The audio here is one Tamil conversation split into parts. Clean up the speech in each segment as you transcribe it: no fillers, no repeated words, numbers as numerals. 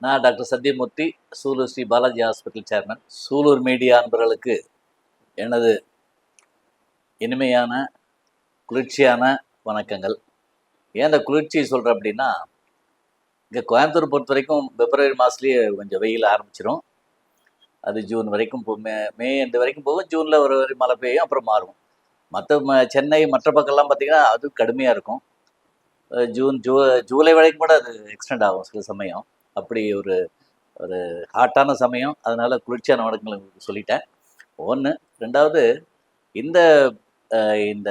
நான் doctor Sathyamoorthy, Sulur Sri Balaji hospital chairman. Sulur media அன்பர்களுக்கு எனது இனிமையான, குளிர்ச்சியான வணக்கங்கள். ஏன் இந்த குளிர்ச்சியை சொல்கிறேன் அப்படின்னா, இங்கே கோயம்புத்தூர் பொறுத்த வரைக்கும் பிப்ரவரி மாதத்துலேயே கொஞ்சம் வெயில் ஆரம்பிச்சிடும். அது ஜூன் வரைக்கும் மே எண்டு வரைக்கும் போகும். ஜூனில் ஒரு மழை பெய்யும், அப்புறம் மாறும். சென்னை மற்ற பக்கம்லாம் பார்த்திங்கன்னா அது கடுமையாக இருக்கும். ஜூலை வரைக்கும் கூட அது எக்ஸ்டெண்ட் ஆகும் சில சமயம். அப்படி ஒரு ஒரு ஹாட்டான சமயம். அதனால் குளிர்ச்சியான வணக்கங்கள் உங்களுக்கு சொல்லிட்டேன். ஒன்று. ரெண்டாவது, இந்த இந்த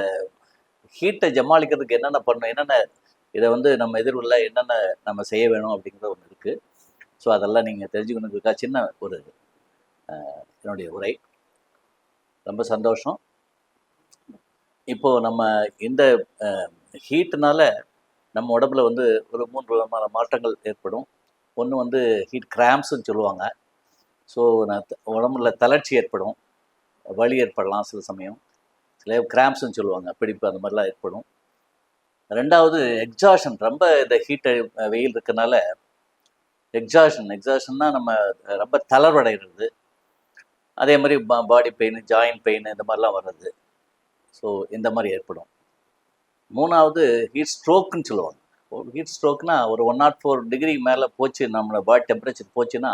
ஹீட்டை ஜமாளிக்கிறதுக்கு என்னென்ன பண்ணணும், என்னென்ன இதை நம்ம எதிர்கொள்ள என்னென்ன நம்ம செய்ய வேணும் அப்படிங்கிறது ஒன்று இருக்குது. ஸோ அதெல்லாம் நீங்கள் தெரிஞ்சுக்கணுங்கிறதுக்காக சின்ன ஒரு என்னுடைய உரை. ரொம்ப சந்தோஷம். இப்போது நம்ம இந்த ஹீட்டுனால நம்ம உடம்புல ஒரு 3 விதமான மாற்றங்கள் ஏற்படும். ஒன்று ஹீட் கிராம்ப்ஸ்ன்னு சொல்லுவாங்க. ஸோ உடம்புல தளர்ச்சி ஏற்படும், வலி ஏற்படலாம் சில சமயம். சில கிராம்ப்ஸ்ன்னு சொல்லுவாங்க, பிடிப்பு, அந்த மாதிரிலாம் ஏற்படும். ரெண்டாவது எக்ஸாஷன். ரொம்ப இந்த ஹீட்டை வெயில் இருக்கனால எக்ஸாஷன்னா நம்ம ரொம்ப தளர்வடைகிறது. அதே மாதிரி பாடி பெயின், ஜாயின்ட் பெயின், இந்த மாதிரிலாம் வர்றது. ஸோ இந்த மாதிரி ஏற்படும். மூணாவது ஹீட் ஸ்ட்ரோக்குன்னு சொல்லுவாங்க. ஹீட் ஸ்ட்ரோக்னா ஒரு 104 டிகிரி மேலே போச்சு, நம்மளோட பாடி டெம்பரேச்சர் போச்சுன்னா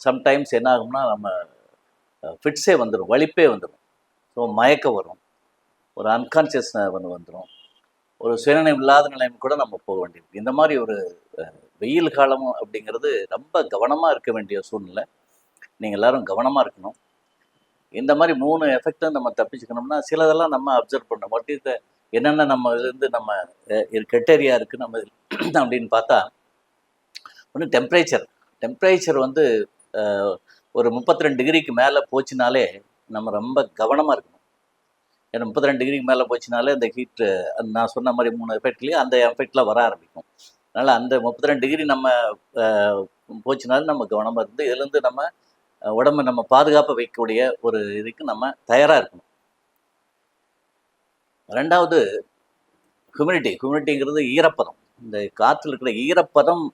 சம்டைம்ஸ் என்ன ஆகும்னா நம்ம ஃபிட்ஸே வந்துடும், வலிப்பே வந்துடும். ஸோ மயக்கம் வரும், ஒரு அன்கான்சியஸ் வந்துடும், ஒரு சுயநினைவு இல்லாத நிலைமை கூட நம்ம போக வேண்டியது. இந்த மாதிரி ஒரு வெயில் காலம் அப்படிங்கிறது ரொம்ப கவனமாக இருக்க வேண்டிய சூழ்நிலை. நீங்கள் எல்லோரும் கவனமாக இருக்கணும். இந்த மாதிரி 3 எஃபெக்டை நம்ம தப்பிச்சுக்கணும்னா சிலதெல்லாம் நம்ம அப்சர்வ் பண்ணணும். வாட் இஸ் என்னென்ன நம்ம இதுலேருந்து நம்ம கிரைட்டேரியா இருக்குது நம்ம அப்படின்னு பார்த்தா, ஒன்று டெம்பரேச்சர் ஒரு 32 டிகிரிக்கு மேலே போச்சுனாலே நம்ம ரொம்ப கவனமாக இருக்கணும். ஏன்னா 32 டிகிரிக்கு மேலே போச்சுனாலே இந்த ஹீட்டு, நான் சொன்ன மாதிரி 3 எஃபெக்ட்லேயே அந்த எஃபெக்ட்லாம் வர ஆரம்பிக்கும். அதனால் அந்த 32 டிகிரி நம்ம போச்சுனாலும் நம்ம கவனமாக இருந்து இதுலேருந்து நம்ம உடம்பை நம்ம பாதுகாப்பாக வைக்கக்கூடிய ஒரு இதுக்கு நம்ம தயாராக இருக்கணும். ரெண்டாவது ஹியூமிடிட்டிங்கிறது ஈரப்பதம். இந்த காற்றில் இருக்கிற ஈரப்பதம்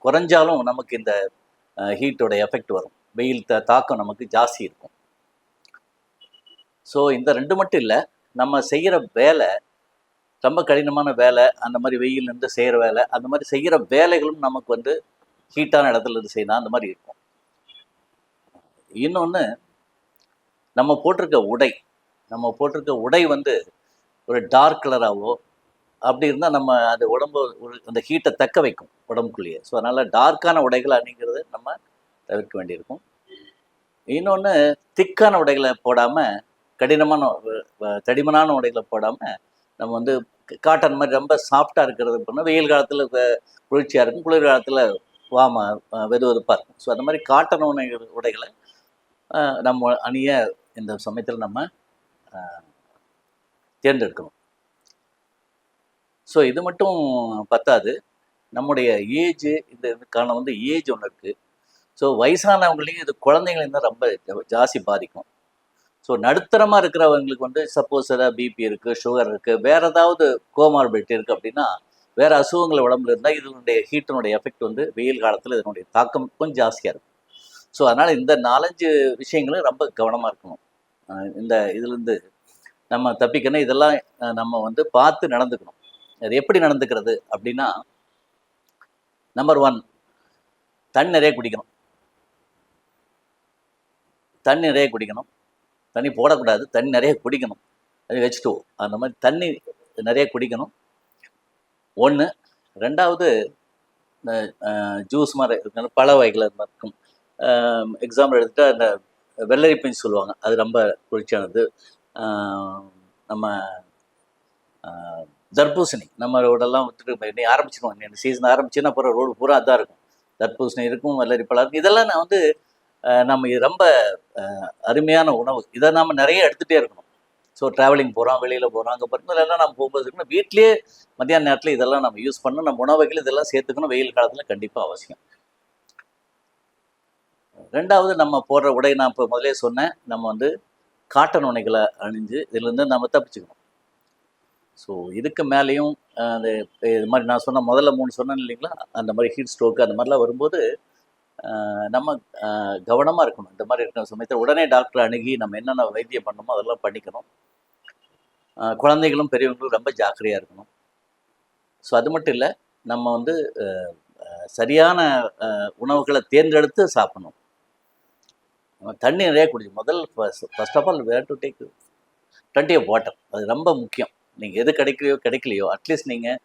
குறைஞ்சாலும் நமக்கு இந்த ஹீட்டோட எஃபெக்ட் வரும். வெயில் தாக்கம் நமக்கு ஜாஸ்தி இருக்கும். ஸோ இந்த 2 மட்டும் இல்லை, நம்ம செய்கிற வேலை ரொம்ப கடினமான வேலை, அந்த மாதிரி வெயிலேருந்து செய்கிற வேலை, அந்த மாதிரி செய்கிற வேலைகளும் நமக்கு ஹீட்டான இடத்துல இருந்து செய்யணும், அந்த மாதிரி இருக்கும். இன்னொன்று, நம்ம போட்டிருக்க உடை ஒரு டார்க் கலராகவோ அப்படி இருந்தால் நம்ம அந்த உடம்பு அந்த ஹீட்டை தக்க வைக்கும் உடம்புக்குள்ளேயே. ஸோ அதனால் டார்க்கான உடைகளை அணிங்கிறது நம்ம தவிர்க்க வேண்டியிருக்கும். இன்னொன்று, திக்கான உடைகளை போடாமல், தடிமனான உடைகளை போடாமல் நம்ம காட்டன் மாதிரி ரொம்ப சாஃப்டாக இருக்கிறது பண்ணால் வெயில் காலத்தில் குளிர்ச்சியாக இருக்கும், குளிர் காலத்தில் வெதுவெதுப்பாக இருக்கும். ஸோ அந்த மாதிரி காட்டன் உடைகளை நம்ம அணிய இந்த சமயத்தில் நம்ம தேர்ந்தெடுக்கணும். ஸோ இது மட்டும் பத்தாது, நம்முடைய ஏஜ், இந்த காரணம் ஏஜ் ஒன்று இருக்குது. ஸோ வயசானவங்களையும் இது குழந்தைங்களையும் தான் ரொம்ப ஜாஸ்தி பாதிக்கும். ஸோ நடுத்தரமாக இருக்கிறவங்களுக்கு சப்போஸ் ஏதாவது பிபி இருக்குது, சுகர் இருக்குது, வேறு ஏதாவது கோமார்பிலிட்டி இருக்குது அப்படின்னா, வேறு அசுகங்கள் உடம்புல இருந்தால் இதனுடைய ஹீட்டினுடைய எஃபெக்ட் வெயில் காலத்தில் இதனுடைய தாக்கம் கொஞ்சம் ஜாஸ்தியாக இருக்கும். ஸோ அதனால் இந்த 4-5 விஷயங்களும் ரொம்ப கவனமாக இருக்கணும். இந்த இதுலேருந்து நம்ம தப்பிக்கணும். இதெல்லாம் நம்ம பார்த்து நடந்துக்கணும். அது எப்படி நடந்துக்கிறது அப்படின்னா, நம்பர் 1, தண்ணி நிறைய குடிக்கணும். தண்ணி போடக்கூடாது, தண்ணி நிறைய குடிக்கணும். அது H2O, அந்த மாதிரி தண்ணி நிறைய குடிக்கணும். 1. ரெண்டாவது, ஜூஸ் மாதிரி பழ வகைகள் இருக்கும். எக்ஸாம்பிள் எடுத்துகிட்டா இந்த வெள்ளரி பிஞ்சு சொல்லுவாங்க, அது ரொம்ப குளிர்ச்சியானது. நம்ம தர்பூசணி, நம்ம ரோடெல்லாம் விட்டுட்டு ஆரம்பிச்சிடுவோம். இந்த சீசன் ஆரம்பிச்சுன்னா அப்புறம் ரோடு பூரா அதான் இருக்கும். தர்பூசணி இருக்கும், வெள்ளரி பழம் இருக்கும். இதெல்லாம் நம்ம ரொம்ப அருமையான உணவு. இதை நம்ம நிறைய எடுத்துகிட்டே இருக்கணும். ஸோ ட்ராவலிங் போகிறோம், வெளியில் போகிறோம், அங்கே பார்த்தோம், இதெல்லாம் நம்ம போகும்போது இருக்கணும். வீட்லேயே மத்தியான நேரத்தில் இதெல்லாம் நம்ம யூஸ் பண்ணணும். நம்ம உணவுகள் இதெல்லாம் சேர்த்துக்கணும். வெயில் காலத்தில் கண்டிப்பாக அவசியம். ரெண்டாவது, நம்ம போடுற உடை, நான் இப்போ முதலே சொன்னேன், நம்ம காட்டன் உடைகளை அணிஞ்சு இதுலேருந்து நம்ம தப்பிச்சுக்கணும். ஸோ இதுக்கு மேலேயும் அந்த இது மாதிரி நான் சொன்ன முதல்ல 3 சொன்னேன் இல்லைங்களா, அந்த மாதிரி ஹீட் ஸ்ட்ரோக்கு அந்த மாதிரிலாம் வரும்போது நம்ம கவனமாக இருக்கணும். இந்த மாதிரி இருக்கிற சமயத்தில் உடனே டாக்டர் அணுகி நம்ம என்னென்ன வைத்தியம் பண்ணணுமோ அதெல்லாம் பண்ணிக்கணும். குழந்தைகளும் பெரியவங்களும் ரொம்ப ஜாக்கிரதையாக இருக்கணும். ஸோ அது மட்டும் இல்லை, நம்ம வந்து சரியான உணவுகளை தேர்ந்தெடுத்து சாப்பிடணும். நம்ம தண்ணி நிறைய குடிக்கணும். முதல் first of all where to take plenty of water. அது ரொம்ப முக்கியம். நீங்கள் எது கிடைக்கலையோ அட்லீஸ்ட் நீங்கள்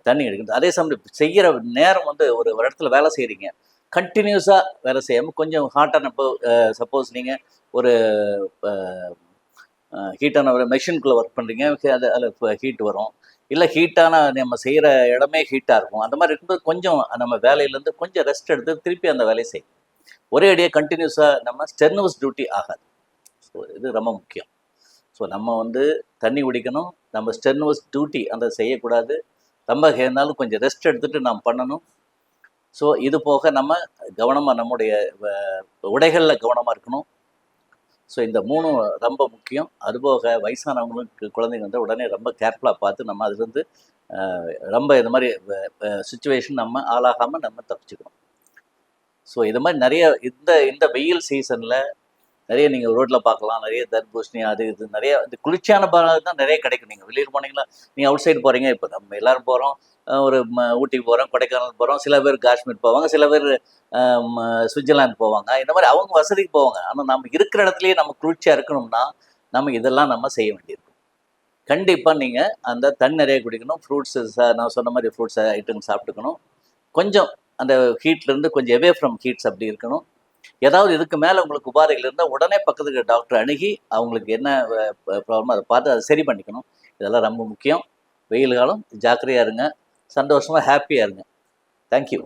தண்ணி கிடைக்கணும். அதே சமயம் செய்கிற நேரம் வந்து ஒரு இடத்துல வேலை செய்கிறீங்க, கண்டினியூஸாக வேலை செய்யாமல் கொஞ்சம் ஹாட்டான இப்போ சப்போஸ் நீங்கள் ஒரு ஹீட்டான ஒரு மெஷின்குள்ளே ஒர்க் பண்ணுறீங்க, அதில் ஹீட் வரும். இல்லை ஹீட்டான நம்ம செய்கிற இடமே ஹீட்டாக இருக்கும். அந்த மாதிரி இருக்கும்போது கொஞ்சம் நம்ம வேலையிலேருந்து கொஞ்சம் ரெஸ்ட் எடுத்து திருப்பி அந்த வேலையை செய்யும். ஒரே அடியாக கண்டினியூஸாக நம்ம ஸ்டெர்னஸ் டியூட்டி ஆகாது. ஸோ இது ரொம்ப முக்கியம். ஸோ நம்ம வந்து தண்ணி குடிக்கணும், நம்ம ஸ்டெர்னஸ் டியூட்டி அந்த செய்யக்கூடாது. ரொம்ப இருந்தாலும் கொஞ்சம் ரெஸ்ட் எடுத்துகிட்டு நாம் பண்ணணும். ஸோ இது போக நம்ம கவனமாக நம்முடைய உடைகளில் கவனமாக இருக்கணும். ஸோ இந்த 3 ரொம்ப முக்கியம். அதுபோக வயசானவங்களுக்கு குழந்தைங்க வந்து உடனே ரொம்ப கேர்ஃபுல்லாக பார்த்து நம்ம அதுலேருந்து ரொம்ப இந்த மாதிரி சுச்சுவேஷன் நம்ம ஆளாகாமல் நம்ம தப்பிச்சுக்கணும். ஸோ இது மாதிரி நிறைய இந்த வெயில் சீசனில் நிறைய நீங்கள் ரோட்டில் பார்க்கலாம். நிறைய தர்பூசணி அது இது நிறைய இந்த குளிர்ச்சியான பழம் தான் நிறைய கிடைக்கும். நீங்கள் வெளியில் போனீங்களா, நீங்கள் அவுட் சைடு போகிறீங்க, இப்போ நம்ம எல்லோரும் போகிறோம், ஒரு ஊட்டிக்கு போகிறோம், கொடைக்கானல் போகிறோம், சில பேர் காஷ்மீர் போவாங்க, சில பேர் சுவிட்சர்லாந்து போவாங்க. இந்த மாதிரி அவங்க வசதிக்கு போவாங்க. ஆனால் நம்ம இருக்கிற இடத்துலையே நம்ம குளிர்ச்சியாக இருக்கணும்னா நம்ம இதெல்லாம் நம்ம செய்ய வேண்டியிருக்கும். கண்டிப்பாக நீங்கள் அந்த தண்ணி நிறைய குடிக்கணும். ஃப்ரூட்ஸு நான் சொன்ன மாதிரி ஃப்ரூட்ஸ் ஐட்டம் சாப்பிட்டுக்கணும். கொஞ்சம் அந்த ஹீட்லேருந்து கொஞ்சம் எவே ஃப்ரம் ஹீட்ஸ் அப்படி இருக்கணும். ஏதாவது இதுக்கு மேலே உங்களுக்கு உபாதைகள் இருந்தால் உடனே பக்கத்துக்கு டாக்டர் அணுகி அவங்களுக்கு என்ன ப்ராப்ளமோ அதை பார்த்து அதை சரி பண்ணிக்கணும். இதெல்லாம் ரொம்ப முக்கியம். வெயில் காலம் ஜாக்கிரதையாக இருங்க, சந்தோஷமாக ஹாப்பியாக இருங்க. தேங்க்யூ.